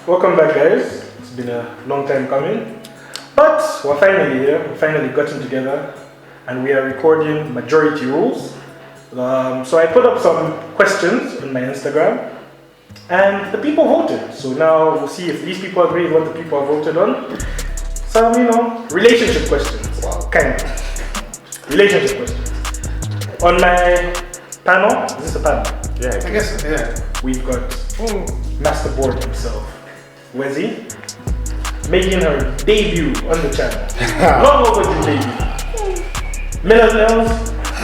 Welcome back, guys. It's been a long time coming, but we're finally here. We finally gotten together, and we are recording Majority Rules. So I put up some questions on my Instagram, and the people voted. So now we'll see if these people agree with what the people have voted on. Some, relationship questions. Wow. Kind of. Relationship questions. On my panel, is this a panel? Yeah, I guess, yeah. We've got Master Board himself, Wezi, making her debut on the channel. Long overdue debut. Milla's nails,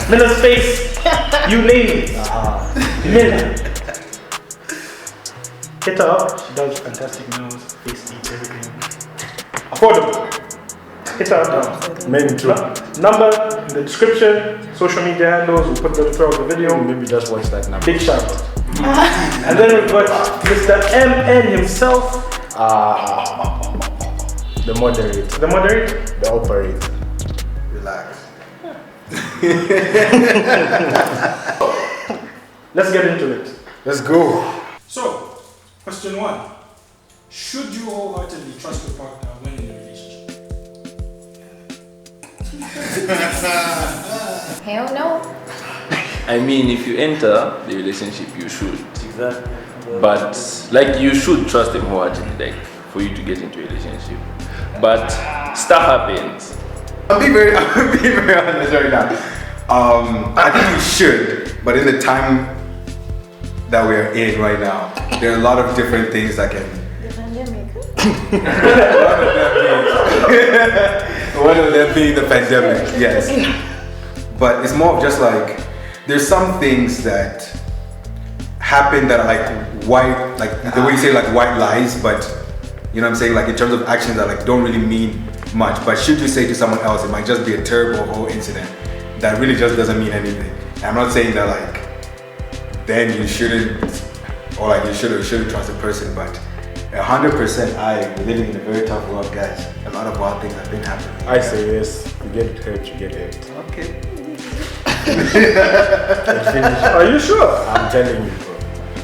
Milla's face, you name it. Milla. Hit her up, she does fantastic nails, face beats, everything. Affordable. Hit her up now. Maybe true. Number in the description, social media handles, we'll put them throughout the video. Maybe just watch that number. Big shout out. And then we've got Mr. MN himself. The moderator. The moderator? The operator. Relax. Let's get into it. Let's go. So, question 1. Should you wholeheartedly trust your partner when in a relationship? Hell no. I mean, if you enter the relationship, you should. But you should trust them wholeheartedly, for you to get into a relationship. But stuff happens. I'll be very honest right now. I think you should, but in the time that we're in right now, there are a lot of different things that can. The pandemic. One of them being the pandemic, yes. But it's more of just there's some things that happen that are white, the way you say white lies, but you know what I'm saying, in terms of actions that don't really mean much. But should you say to someone else, it might just be a terrible whole incident that really just doesn't mean anything. And I'm not saying that then you shouldn't, or you shouldn't trust a person, but 100% we're living in a very tough world, guys. A lot of wild things have been happening. I say yes. You get hurt, you get hurt. Okay. Are you sure? I'm telling you, bro.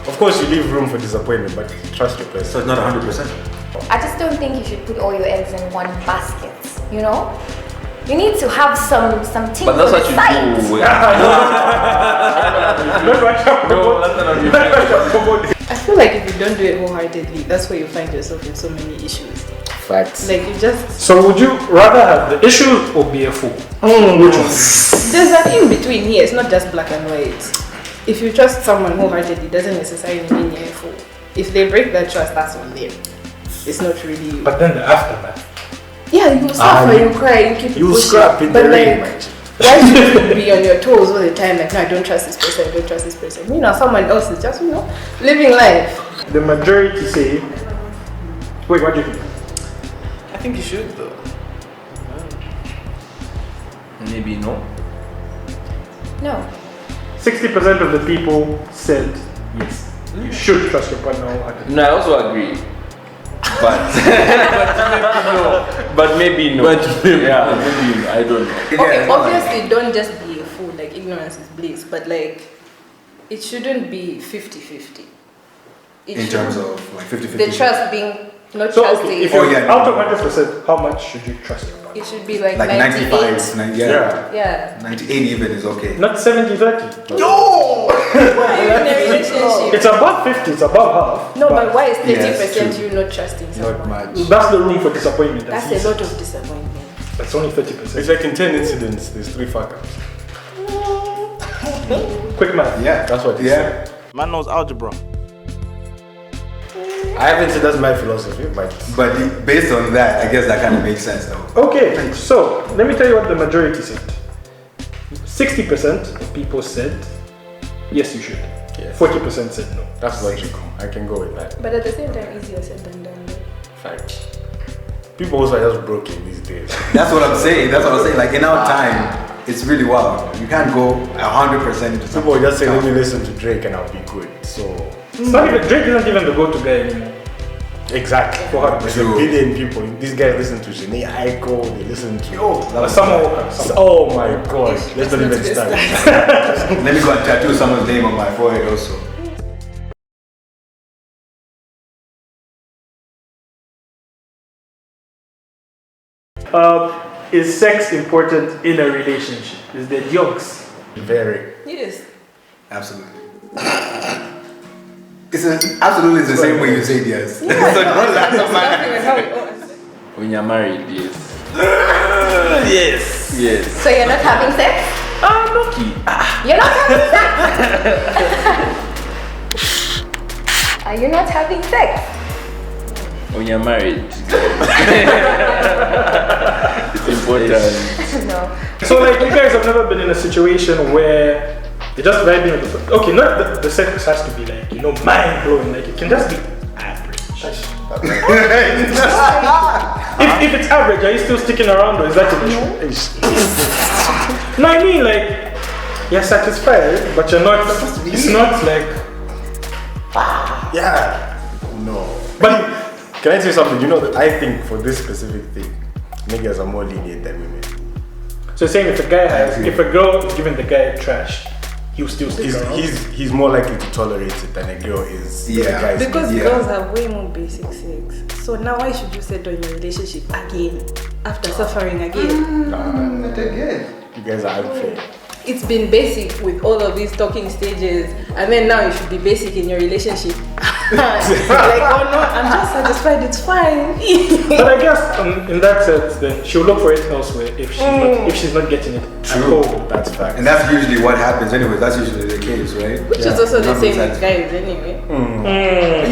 Of course, you leave room for disappointment, but trust your person. So it's not 100%. I just don't think you should put all your eggs in one basket. You need to have some things. But that's on what the you side. do. I feel like if you don't do it wholeheartedly, that's where you find yourself in so many issues. Facts. You just. So would you rather have the issues or be a fool? Which one? There's an in between here. It's not just black and white. If you trust someone wholeheartedly, doesn't necessarily mean you're a fool. If they break that trust, that's on them. It's not really you. But then the aftermath. Yeah, you suffer, you cry, you keep You pushing. scrap in the rain, man. Why should you be on your toes all the time? No, I don't trust this person, I don't trust this person. Someone else is just, living life. The majority say. Wait, what do you think? I think you should, though. Maybe no. No. 60% of the people said yes. You should trust your partner wholeheartedly. No, I also agree. But maybe no. Yeah, maybe no. I don't know. Okay, obviously don't just be a fool, ignorance is bliss, but it shouldn't be 50-50. In terms of 50-50. The trust being not So trusting. okay, if you're out of 100%, how much should you trust your partner? It should be 95, 98. Yeah. 98 even is okay. Not 70-30. No! Even in a relationship. It's above 50, it's above half. No, but why is 30% Yes, true. you not trusting someone? Not much. That's the room for disappointment. That's a lot of disappointment. That's only 30%. It's in 10 incidents, there's 3 fuck-ups. Quick math. Yeah. That's what he said. Man knows algebra. I haven't said that's my philosophy, but Based on that, I guess that kind of makes sense though. Okay, so let me tell you what the majority said. 60% of people said yes, you should. Yes. 40% said no. that's logical. I can go with that. But at the same time, easier said than done. Fact. People also are just broken these days. That's what I'm saying. In our time, it's really wild. You can't go 100% into something. People just say, let me listen to Drake and I'll be good. So, It's not even, Drake isn't even the go-to guy anymore. exactly. For her. There's a billion people. These guys listen to Shanae Aiko, they listen to. Oh my god. Let's not even start. Let me go and tattoo someone's name on my forehead also. Is sex important in a relationship? Is there jokes? Very. Yes. Absolutely. Absolutely the same way you said yes. When you're married, yes. Yes. Yes. So you're not having sex? Nokhy. You're not having sex? Are you not having sex? When you're married, it's important. No. So like you guys have never been in a situation where you're just vibing with the okay, not the sex has to be like, you know, mind blowing, like it can just be average. if it's average, are you still sticking around or is that an issue? No, I mean like you're satisfied, but you're not, it's not like Yeah. No. but Can I say something? You know that I think for this specific thing, niggas are more lenient than women. so saying if a girl is giving the guy trash, he'll still stick around. He's more likely to tolerate it than a girl is. Yeah. The guy's Because Yeah. girls have way more basic sex. So now why should you settle in your relationship again after suffering again? Not again. You guys are unfair. It's been basic with all of these talking stages, and then now it should be basic in your relationship. Like, oh no, I'm just satisfied, it's fine. But I guess in that sense, then she'll look for it elsewhere if she's not getting it at True. home. That's fact. And that's usually what happens anyway. That's usually the case, right? Which is also the Not same besides- with guys anyway.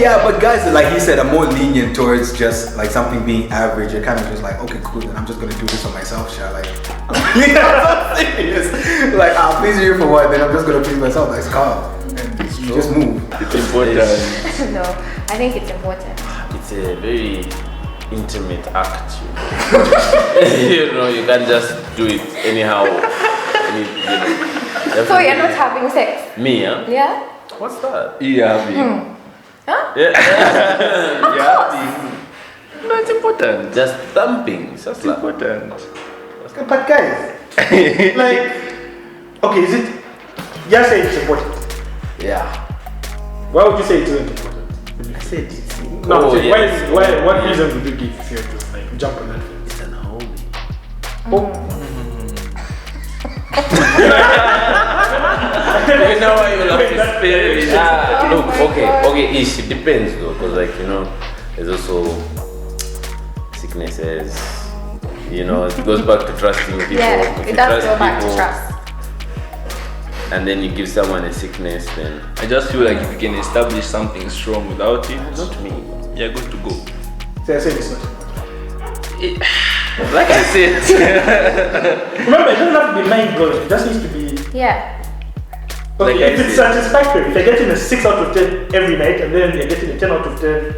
Yeah, but guys, like he said, are more lenient towards just like something being average. You're kind of just like, okay, cool, then I'm just gonna do this for myself, shall like, you know, I'm serious. Like, I'll please you for what? Then I'm just gonna please myself. Like, it's calm, and you just move. It's important. No, I think it's important. It's a very intimate act. You know, you can't just do it anyhow. So you're not having sex? Me, huh? Yeah? What's that? Yeah, Huh? Yeah. No, it's important. Just thumping. It's just important. But guys, like, okay, is it? You say it's important. Yeah. Why would you say it isn't important? I said it's No, Oh, say, yes. what reason would you give if you were to like jump on that thing? It's unholy. You know why you love this spirit? Look, my okay, God. okay, it depends though, because like, you know, there's also sicknesses, you know, it goes back to trusting people. Yeah, If it you does trust go back to people, trust. and then you give someone a sickness, then I just feel like if you can establish something strong without it, not me. you're good to go. So I said it's not. Like I said, Remember, it doesn't have to be mind blowing. It just needs to be. Yeah. Okay, Like I if it's said. satisfactory, if you're getting a 6 out of 10 every night, and then you're getting a 10 out of 10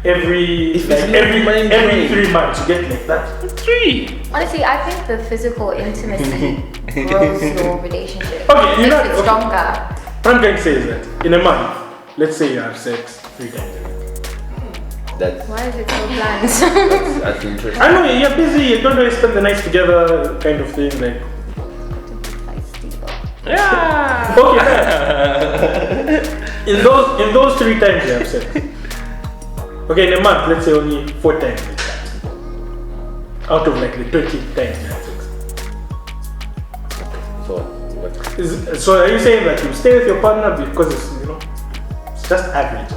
every If like it's not every mind-blowing. 3 months, you get like that. 3. Honestly, I think the physical intimacy grows your relationship. Okay, you know, Makes it okay. stronger. What I'm going to say is that in a month, let's say you have sex 3 times a week. That's Why is it so bland? that's interesting. I know you're busy, you don't really spend the night together, kind of thing. Like, Yeah. okay, in those 3 times you have sex. Okay, in a month, let's say only 4 times like that. Out of like the 30 times you have sex. So what? So are you saying that you stay with your partner because it's, you know, it's just average?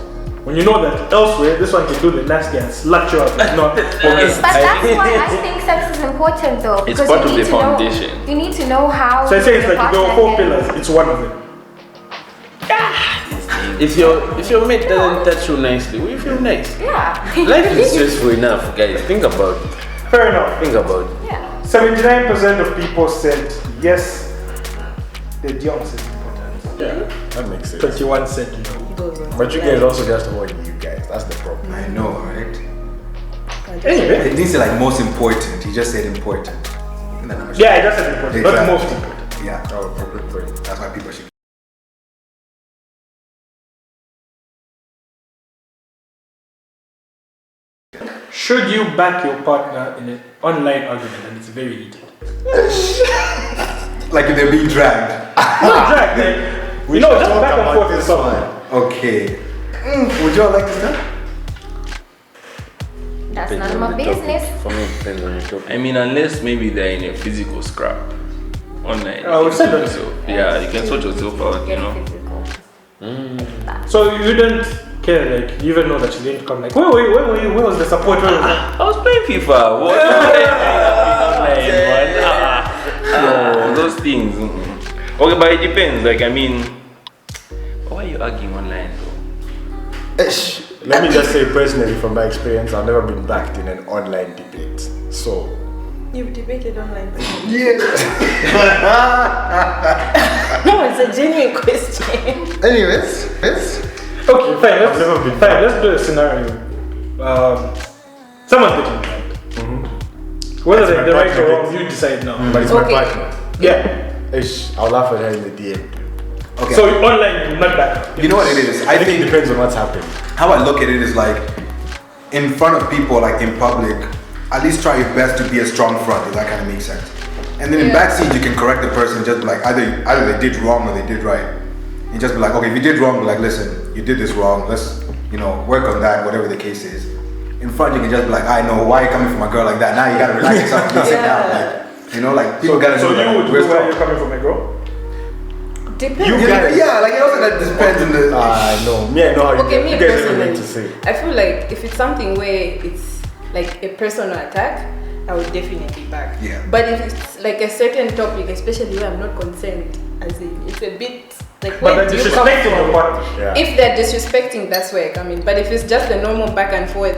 When you know that elsewhere, this one can do the nasty and slut you out. It's not okay. But that's why I think sex is important though. It's Because part you of need the to know- foundation. You need to know how. So I say it's your like if there were partner 4 can- pillars, it's one of them. If your mate doesn't touch you nicely, will you feel nice? Yeah. Life is stressful enough, guys. Think about it. Fair enough. Think about it. Yeah. 79% of people said yes, the Dions is important. Yeah, that makes sense. 21 said no. But you guys also just avoiding you guys. That's the problem. I know, right? Anyway, He didn't say like most important. He just said important. And then I'm yeah, I just said important, not Exactly. most important. Yeah. Oh, great. That's why people should. Should you back your partner in an online argument and it's very heated? Like if they're being dragged. Not drag, like, you know, just talk back and about forth with this someone. one. Okay. Would you all like to start? That's Depends none on of my the topic. business. For me, it depends on the topic. I mean, unless maybe they're in a physical scrap online. Oh, you we said can that. sort yourself- Yeah, you can sort yourself out, you Get know. physical. So you didn't care, like, you even know that she didn't come, like, where was the support? Where was that? I was playing FIFA. What? No, those things. Okay, but it depends. Like, I mean, why are you arguing online though? Let me just say personally, from my experience, I've never been backed in an online debate. So, You've debated online. Yeah. No, it's a genuine question. Anyways, yes. Okay, fine, I've never been let's do a scenario. Someone's getting right. Whether That's they're my right or partner wrong, you decide now. but it's Okay. my partner. Yeah. I'll laugh at her in the DM. Okay. So online, you're not back. you know what it is? I think it depends on what's happened. How I look at it is like, in front of people, like in public, at least try your best to be a strong front, if that kind of makes sense. And then in backseat, you can correct the person, just be like, either they did wrong or they did right. And just be like, okay, if you did wrong, be like, listen, you did this wrong, let's, work on that, whatever the case is. In front, you can just be like, I know, why are you coming from a girl like that? Now you gotta relax yourself and sit down. Like, people gotta So know that you would we're know where strong. you're coming from, a girl? Depends. Yeah, like, also that depends on the... No. Me, I know how Okay, me you guys are going to personally, say. I feel like if it's something where it's like a personal attack, I would definitely back. Yeah. But if it's like a certain topic, especially where I'm not concerned, as in it's a bit like But where they're do you come disrespecting your from? partner. Yeah. If they're disrespecting, that's where I come in. But if it's just a normal back and forth,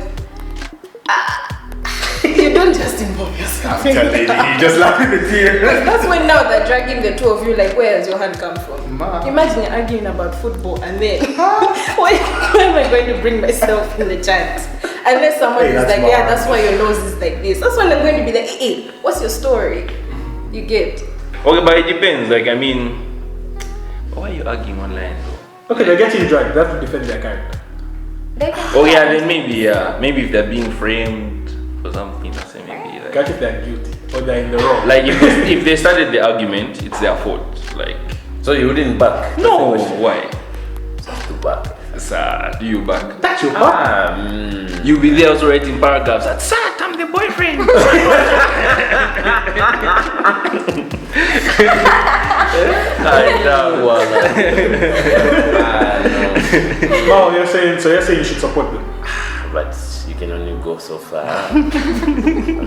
you don't just involve yourself. I'm telling you, you just laughing with tears. That's when now they're dragging the two of you, like, where has your hand come from? Ma. Imagine you're arguing about football and then, why am I going to bring myself in the chat? Unless someone Hey, is that's like, my yeah, hand. that's why your nose is like this. That's when I'm going to be like, hey, what's your story? You get? Okay, but it depends. Like, I mean, why are you arguing online though? Okay, they're getting dragged. They have to defend their character. They can Oh yeah, then maybe if they're being framed for something, I say maybe like. Catch if they're guilty or they're in the wrong. Like if they started the argument, it's their fault. Like So you wouldn't back? no, That's the question. why? Just to back. Sir, do you back? That's your partner. You'll be there also writing paragraphs that, sir, I'm the boyfriend. I know. No, you're saying you should support them. But you can only go so far. I'm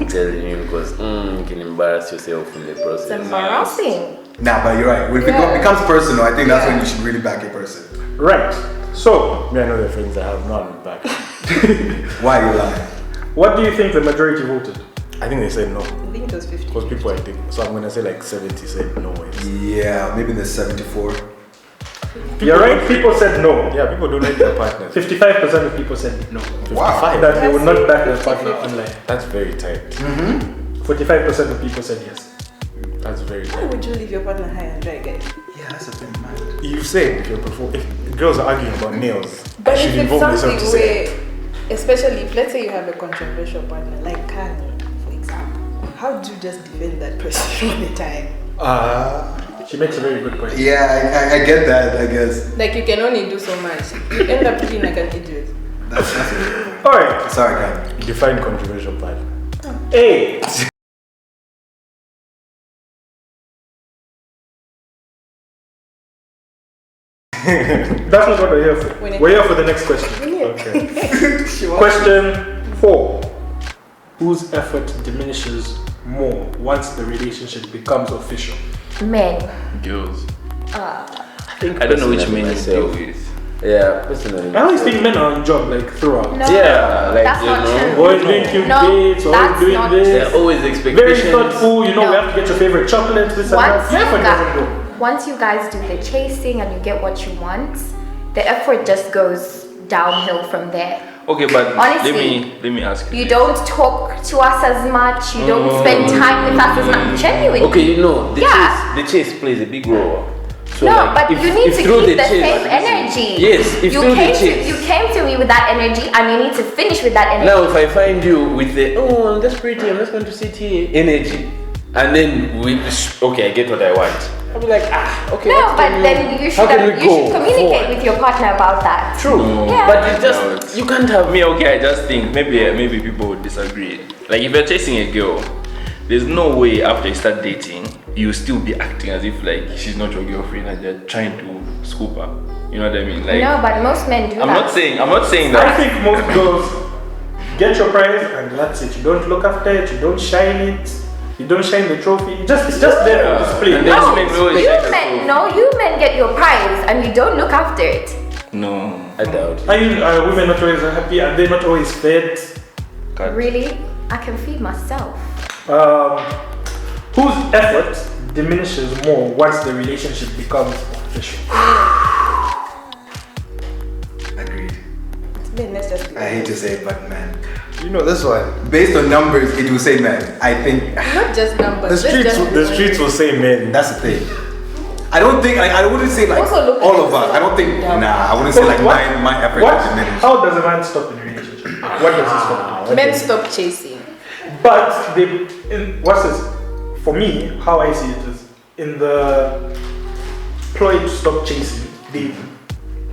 telling you, because you can embarrass yourself in the process. It's embarrassing. Nah, but you're right. When it becomes personal, I think that's when you should really back a person. Right. So, Me, I know the friends that have none back. Why are you lying? what do you think the majority voted? I think they said no. I think it was 50. Because people I think. So I'm going to say like 70 said no way. Yeah, maybe the 74. You're right. People said no. Yeah, people don't like their partners. 55% of people said no. 55. That they would not back their partner online. That's very tight. 45% of people said yes. That's very Why tight. would you leave your partner high and dry, guys? Yeah, that's a bit mad. You said if girls are arguing about nails, But I should if it's involve myself something to say. where, especially if let's say you have a controversial partner, like Kanye, for example, how do you just defend that person all the time? She makes a very good point. Yeah, I get that, I guess. Like you can only do so much. You end up looking like an idiot. That's a good All right. point. Sorry, Kanye. Define controversial partner. A. That's not what we're here for. We're here for the next question. Okay. Question 4. Whose effort diminishes more once the relationship becomes official? Men. Girls. Uh, I don't know which men you deal myself. with. Yeah, personally. I always think men are on job like throughout. no, Yeah, like, that's you not know, true. Always doing cute No, dates, always that's doing not this. There are always Very expectations. thoughtful, you know, we No. have to get your favorite chocolate, this and Once that. The effort doesn't go. once you guys do the chasing and you get what you want, the effort just goes downhill from there. Okay, but Honestly, let me ask you. You this. don't talk to us as much, you don't spend time with us as much. Genuinely. Okay, you know, Yeah. the chase plays a big role. So No, like, but if- you need if to through keep the chase- same energy. Yes, if you through the came chase. you came to me with that energy and you need to finish with that energy. Now, if I find you with the I'm just pretty, I'm just going to sit here energy, and then okay, I get what I want. I'll be like, okay. No, what but can then you how should, can we you go should communicate forward? with your partner about that. True, Yeah. but you can't have Me, okay, I just think maybe people would disagree. Like if you're chasing a girl, there's no way after you start dating, you still be acting as if like she's not your girlfriend and you're trying to scoop her. You know what I mean? Like No, but most men do I'm that. not saying I that. think most girls get your prize and that's it. You don't look after it, you don't shine it, you don't shine the trophy. It's just there for display. And then No, men will you shine the men, trophy. no, you men get your prize and you don't look after it. No. I doubt it. Are women not always happy? Are they not always fed? God. Really? I can feed myself. Whose effort diminishes more once the relationship becomes official? Agreed. Then let's just be I hate to say it, but man, You know this one. based on numbers, it will say man. I think not just numbers. The streets will say men. that's the thing. I don't think I wouldn't say like Also look all at of us. I don't think Yeah. I wouldn't say like my effort What? is diminished. How does a man stop in a relationship? What does he stop? Men stop chasing. But what's this? For me, how I see it is in the ploy to stop chasing, they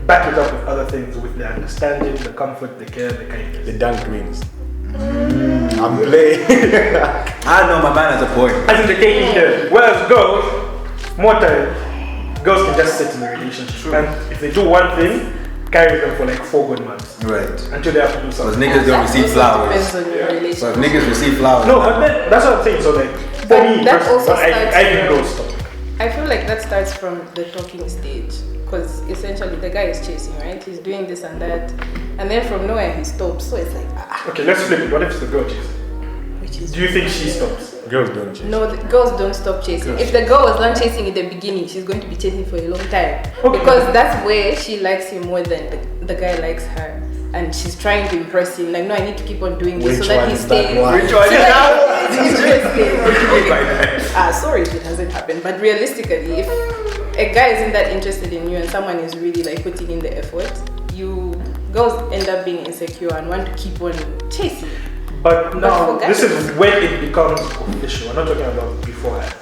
back it up with other things, with the understanding, the comfort, the care, the kindness. The dunk wins. I'm playing. I know my man has a point. As in the taking care. Whereas girls, more time, girls can just sit in a relationship. And if they do one thing, carry them for like 4 good months. Right. Until they have to do Because something. niggas don't receive Also flowers. depends on your So relationship. if niggas receive flowers. No, but then, that's what I'm saying. So like, for But me, that personally, also starts I think from- girls stop. I feel like that starts from the talking stage, because essentially the guy is chasing, right? He's doing this and that, and then from nowhere he stops. So it's like, Okay, let's flip it. What if it's the girl chasing? which is Do you think she stops? Girls don't chase. no, the girls don't stop chasing. If the girl was done chasing in the beginning, she's going to be chasing for a long time, Okay. because that's where she likes him more than the guy likes her, and she's trying to impress him. Like, no, I need to keep on doing this Which so that one he is that stays. one? Which one So is that he's interested. By that. Sorry if it hasn't happened, but realistically, if a guy isn't that interested in you and someone is really like putting in the effort, you girls end up being insecure and want to keep on chasing. But now, for guys- this is when it becomes official. We're not talking about beforehand.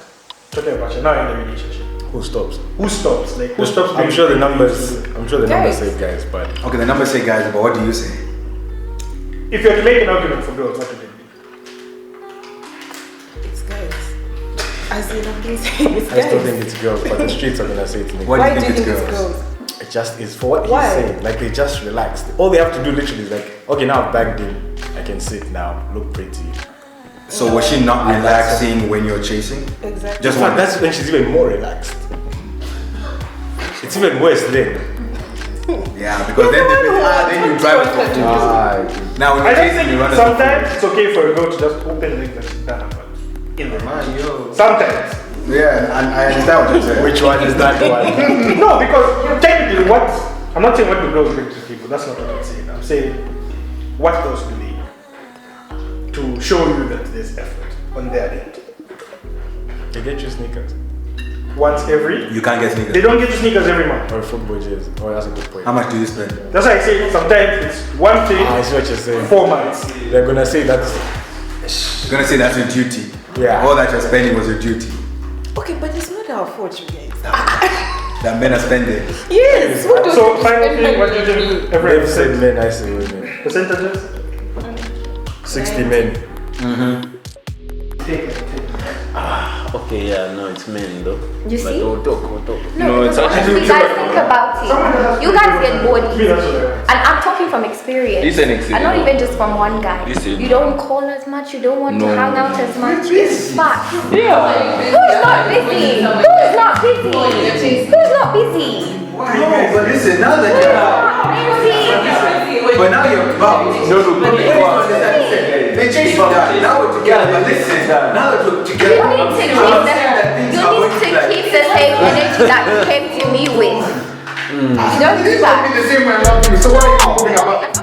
We're talking about you're now in the relationship. Who stops? Who stops? Like, who stops? I'm doing sure the things numbers. you do? I'm sure the numbers Guys. say guys, but Okay, the numbers say guys, but what do you say? If you had to make an argument for girls, what would it be? It's guys. As in, I've been saying it's I still guys. think it's girls. But the streets are gonna say it's niggas. What Why do do you you think think it's it's girls? girls? It just is for what Why? he's saying. Like they just relaxed. All they have to do literally is like, okay, now I've bagged him. I can sit now, look pretty. So was she not relaxing when you're chasing? Exactly. Just In fact, one. that's when she's even more relaxed. It's even worse then. Yeah, because then then you drive it for 2 Ah, Now when I you're don't chasing, you think run sometimes it's okay for a girl to just open legs and sit down, but in the Man, yo. sometimes. Yeah, and I understand what you're saying. which one is that one? No, because technically, what I'm not saying what the girls bring to the table. That's not what I'm saying. I'm saying what else do they do to show you that there's effort on their end. They get you sneakers Once every, You can't get they sneakers. don't get you sneakers every month. or football jerseys. Oh, that's a good point. How much do you spend? That's why I say sometimes it's one thing, I see what you're saying. 4 months. They're gonna say that's You're gonna say that's your duty. Yeah. All that you're spending was your duty. Okay, but it's not our fault, you guys. That men are spending. Yes. Who does So final thing, what do you think? Every they've said men, I say women. percentages? 60 men. Take it. Okay, yeah, no, it's men though. You But see? we'll talk. No, it's actually you guys think about it. You guys get bodies. And I'm talking from experience. This is an experience. And not even just from one guy. This is- You don't call as much, you don't want to No. hang out as much. It's fact. Yeah. Who's not busy? Who's not busy? Who's not busy? No, but listen, now that you're but now you're about. They chase you down. Now we're together. But listen, now that we're You together, need to keep the same energy that you came to me with. You don't do that. the same way I love you. So what are you talking about?